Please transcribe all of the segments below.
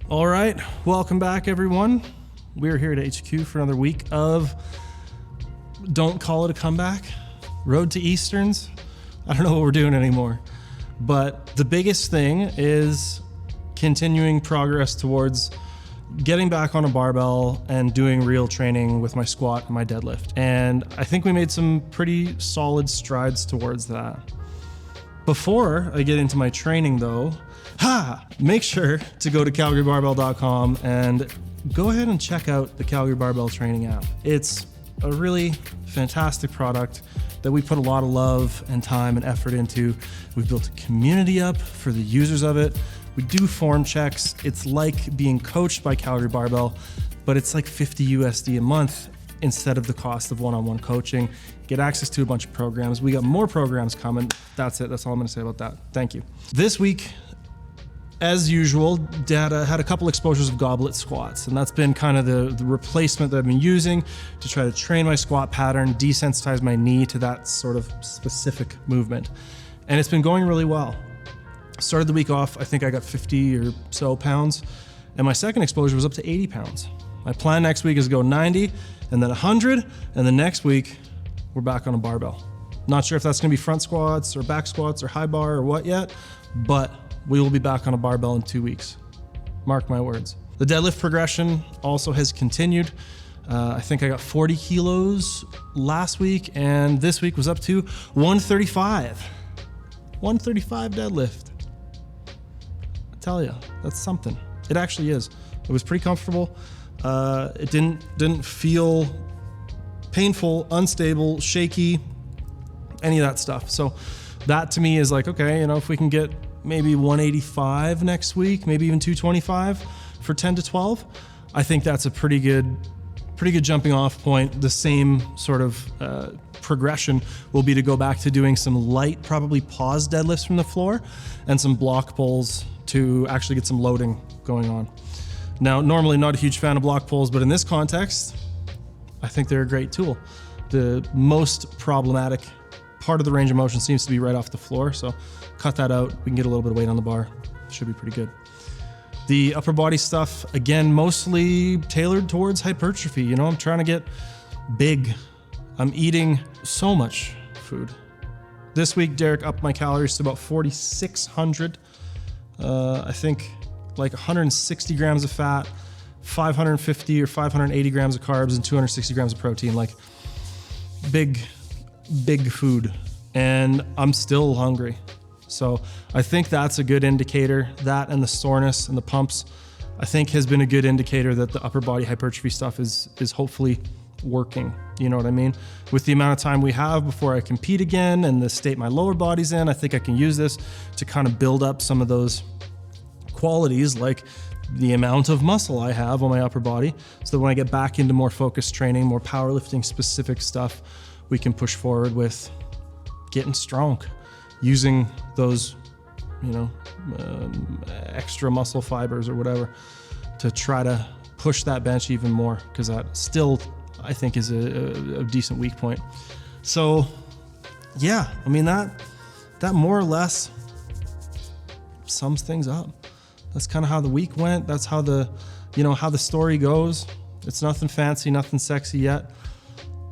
All right, welcome back everyone. We're here at HQ for another week of, don't call it a comeback, Road to Easterns. I don't know what we're doing anymore, but the biggest thing is continuing progress towards getting back on a barbell and doing real training with my squat and my deadlift. And I think we made some pretty solid strides towards that. Before I get into my training though, make sure to go to calgarybarbell.com and go ahead and check out the Calgary Barbell training app. It's a really fantastic product that we put a lot of love and time and effort into. We've built a community up for the users of it. We do form checks. It's like being coached by Calgary Barbell, but it's like 50 USD a month instead of the cost of one-on-one coaching. Get access to a bunch of programs. We got more programs coming. That's it. That's all I'm gonna say about that. Thank you. This week, as usual, Dad had a couple exposures of goblet squats, and that's been kind of the replacement that I've been using to try to train my squat pattern, desensitize my knee to that sort of specific movement. And it's been going really well. Started the week off, I think I got 50 or so pounds, and my second exposure was up to 80 pounds. My plan next week is to go 90, and then 100, and the next week, we're back on a barbell. Not sure if that's gonna be front squats or back squats or high bar or what yet, but we will be back on a barbell in 2 weeks. Mark my words. The deadlift progression also has continued. I think I got 40 kilos last week, and this week was up to 135. 135 deadlift. I tell you, that's something. It actually is. It was pretty comfortable. It didn't feel painful, unstable, shaky, any of that stuff. So that to me is like, okay, you know, if we can get maybe 185 next week, maybe even 225 for 10 to 12, I think that's a pretty good jumping off point. The same sort of progression will be to go back to doing some light, probably pause deadlifts from the floor and some block pulls to actually get some loading going on. Now, normally not a huge fan of block pulls, but in this context, I think they're a great tool. The most problematic part of the range of motion seems to be right off the floor, so cut that out. We can get a little bit of weight on the bar. Should be pretty good. The upper body stuff, again, mostly tailored towards hypertrophy. You know, I'm trying to get big. I'm eating so much food. This week, Derek upped my calories to about 4,600. I think like 160 grams of fat, 550 or 580 grams of carbs, and 260 grams of protein. Like big food. And I'm still hungry. So I think that's a good indicator. That and the soreness and the pumps, I think has been a good indicator that the upper body hypertrophy stuff is hopefully working. You know what I mean? With the amount of time we have before I compete again and the state my lower body's in, I think I can use this to kind of build up some of those qualities, like the amount of muscle I have on my upper body, so that when I get back into more focused training, more powerlifting specific stuff, we can push forward with getting strong, using those, you know, extra muscle fibers or whatever to try to push that bench even more, because that still, I think, is a decent weak point. So yeah, I mean, that more or less sums things up. That's kind of how the week went. That's how the story goes. It's nothing fancy, nothing sexy yet.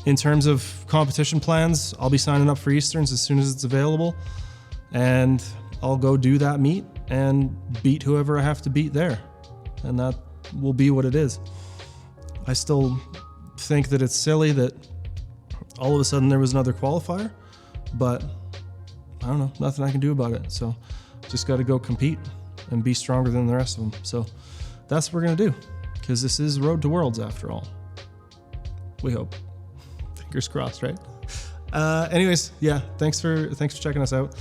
In terms of competition plans, I'll be signing up for Easterns as soon as it's available, and I'll go do that meet and beat whoever I have to beat there. And that will be what it is. I still think that it's silly that all of a sudden there was another qualifier, but I don't know, nothing I can do about it. So just got to go compete and be stronger than the rest of them. So that's what we're gonna do, because this is Road to Worlds after all. We hope. Fingers crossed, right? Anyways, yeah, thanks for checking us out.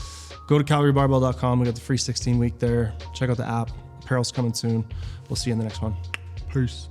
Go to calgarybarbell.com. We got the free 16 week there. Check out the app. Apparel's coming soon. We'll see you in the next one. Peace.